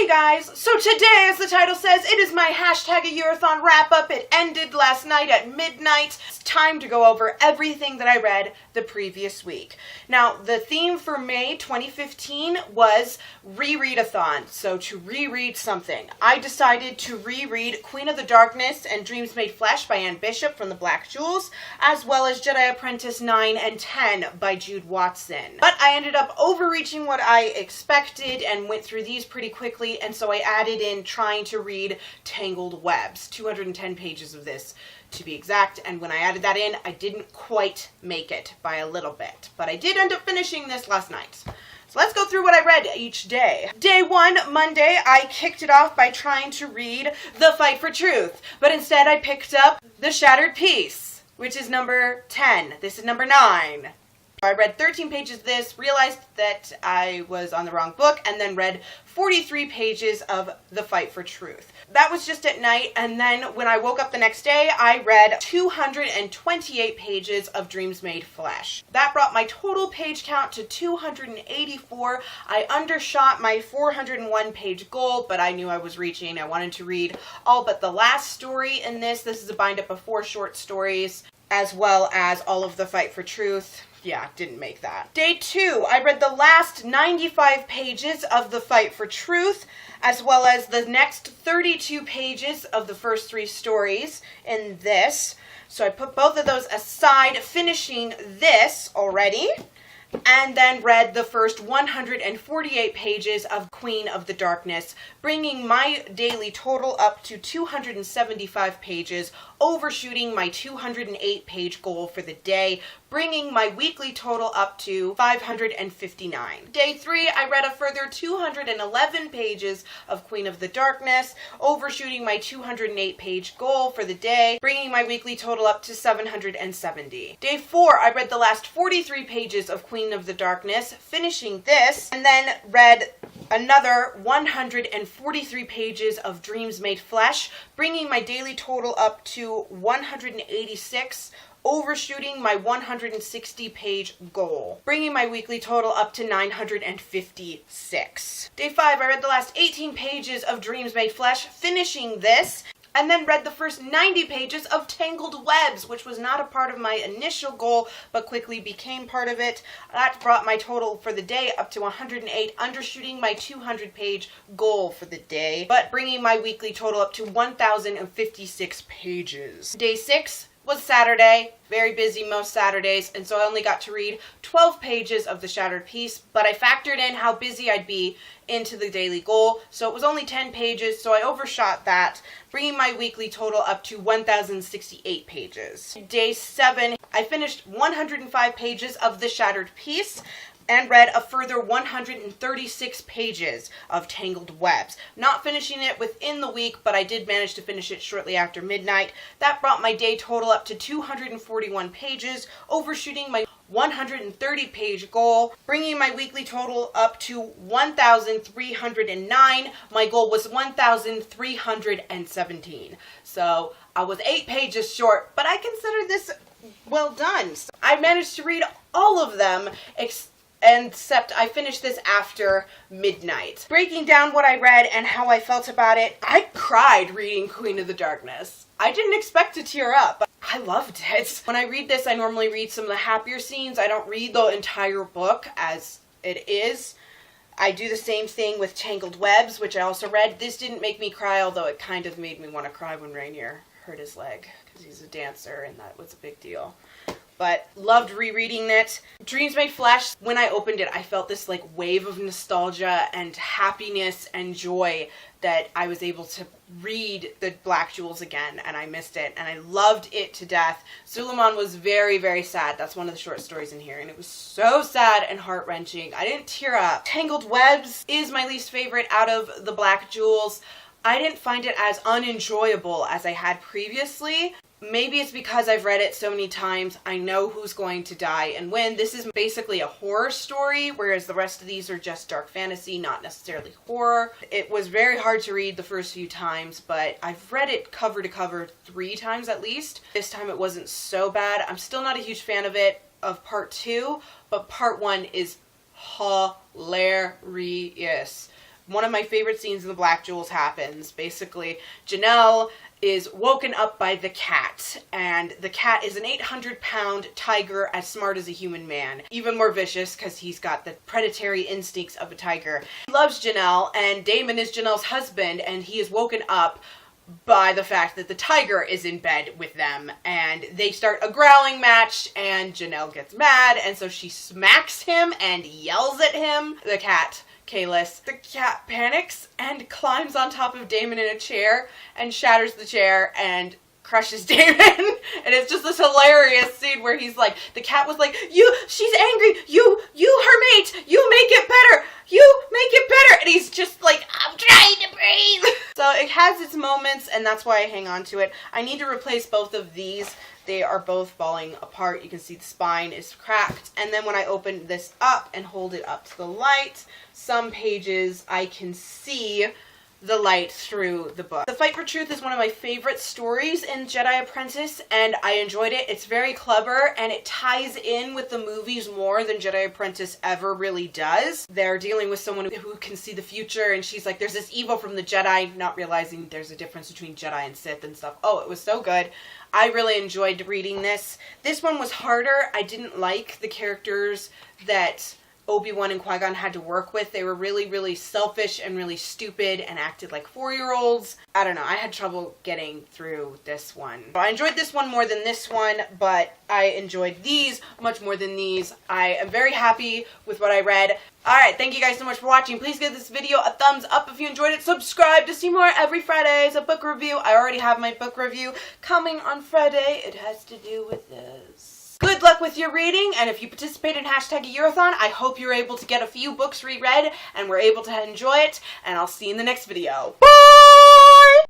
Hey guys, so today, as the title says, it is my #AYearAthon wrap-up. It ended last night at midnight. It's time to go over everything that I read the previous week. Now, the theme for May 2015 was Rereadathon, so to reread something. I decided to reread Queen of the Darkness and Dreams Made Flesh by Anne Bishop from the Black Jewels, as well as Jedi Apprentice 9 and 10 by Jude Watson. But I ended up overreaching what I expected and went through these pretty quickly, and so I added in trying to read Tangled Webs, 210 pages of this to be exact, and when I added that in, I didn't quite make it by a little bit, but I did end up finishing this last night. So let's go through what I read each day. Day 1, Monday, I kicked it off by trying to read The Fight for Truth, but instead I picked up The Shattered Peace, which is number 10. This is number 9. I read 13 pages of this, realized that I was on the wrong book, and then read 43 pages of The Fight for Truth. That was just at night, and then when I woke up the next day, I read 228 pages of Dreams Made Flesh. That brought my total page count to 284. I undershot my 401 page goal, but I knew I was reaching. I wanted to read all but the last story in this. This is a bind-up of 4 short stories, as well as all of The Fight for Truth. Yeah, didn't make that. Day 2, I read the last 95 pages of The Fight for Truth, as well as the next 32 pages of the first 3 stories in this. So I put both of those aside, finishing this already, and then read the first 148 pages of Queen of the Darkness, bringing my daily total up to 275 pages, overshooting my 208-page goal for the day, bringing my weekly total up to 559. Day 3, I read a further 211 pages of Queen of the Darkness, overshooting my 208-page goal for the day, bringing my weekly total up to 770. Day 4, I read the last 43 pages of Queen of the Darkness, finishing this, and then read another 143 pages of Dreams Made Flesh, bringing my daily total up to 186, overshooting my 160-page goal, bringing my weekly total up to 956. Day 5, I read the last 18 pages of Dreams Made Flesh, finishing this, and then read the first 90 pages of Tangled Webs, which was not a part of my initial goal, but quickly became part of it. That brought my total for the day up to 108, undershooting my 200-page goal for the day, but bringing my weekly total up to 1,056 pages. Day 6 was Saturday, very busy most Saturdays, and so I only got to read 12 pages of The Shattered Peace, but I factored in how busy I'd be into the daily goal, so it was only 10 pages, so I overshot that, bringing my weekly total up to 1,068 pages. Day 7, I finished 105 pages of The Shattered Peace, and read a further 136 pages of Tangled Webs. Not finishing it within the week, but I did manage to finish it shortly after midnight. That brought my day total up to 241 pages, overshooting my 130-page goal, bringing my weekly total up to 1,309. My goal was 1,317. So I was 8 pages short, but I consider this well done. So I managed to read all of them, except I finished this after midnight. Breaking down what I read and how I felt about it, I cried reading Queen of the Darkness. I didn't expect to tear up, but I loved it. When I read this, I normally read some of the happier scenes. I don't read the entire book as it is. I do the same thing with Tangled Webs, which I also read. This didn't make me cry, although it kind of made me want to cry when Rainier hurt his leg, because he's a dancer, and that was a big deal. But loved rereading it. Dreams Made Flesh, when I opened it, I felt this like wave of nostalgia and happiness and joy that I was able to read the Black Jewels again, and I missed it, and I loved it to death. Suleiman was very, very sad. That's one of the short stories in here, and it was so sad and heart-wrenching. I didn't tear up. Tangled Webs is my least favorite out of the Black Jewels. I didn't find it as unenjoyable as I had previously. Maybe it's because I've read it so many times, I know who's going to die and when. This is basically a horror story, whereas the rest of these are just dark fantasy, not necessarily horror. It was very hard to read the first few times, but I've read it cover to cover 3 times at least. This time it wasn't so bad. I'm still not a huge fan of it, of part 2, but part 1 is hilarious. one of my favorite scenes in the Black Jewels happens. Basically, Janelle is woken up by the cat, and the cat is an 800-pound tiger as smart as a human man. Even more vicious because he's got the predatory instincts of a tiger. He loves Janelle, and Damon is Janelle's husband, and he is woken up by the fact that the tiger is in bed with them, and they start a growling match, and Janelle gets mad, and so she smacks him and yells at him. The cat, Kalis. The cat panics and climbs on top of Damon in a chair and shatters the chair and crushes Damon. And it's just this hilarious scene where he's like, the cat was like, she's angry, you her mate, you make it better, you make it better. And he's just like, I'm trying to breathe. So it has its moments, and that's why I hang on to it. I need to replace both of these. They are both falling apart. You can see the spine is cracked. And then when I open this up and hold it up to the light, some pages I can see the light through the book. The Fight for Truth is one of my favorite stories in Jedi Apprentice, and I enjoyed it. It's very clever, and it ties in with the movies more than Jedi Apprentice ever really does. They're dealing with someone who can see the future, and she's like, there's this evil from the Jedi, not realizing there's a difference between Jedi and Sith and stuff. Oh, it was so good. I really enjoyed reading this. This one was harder. I didn't like the characters that Obi-Wan and Qui-Gon had to work with. They were really, really selfish and really stupid and acted like 4-year-olds. I don't know. I had trouble getting through this one. I enjoyed this one more than this one, but I enjoyed these much more than these. I am very happy with what I read. Alright, thank you guys so much for watching. Please give this video a thumbs up if you enjoyed it. Subscribe to see more every Friday. It's a book review. I already have my book review coming on Friday. It has to do with this. Good luck with your reading, and if you participate in #AYearAthon, I hope you're able to get a few books reread and we're able to enjoy it, and I'll see you in the next video. Bye!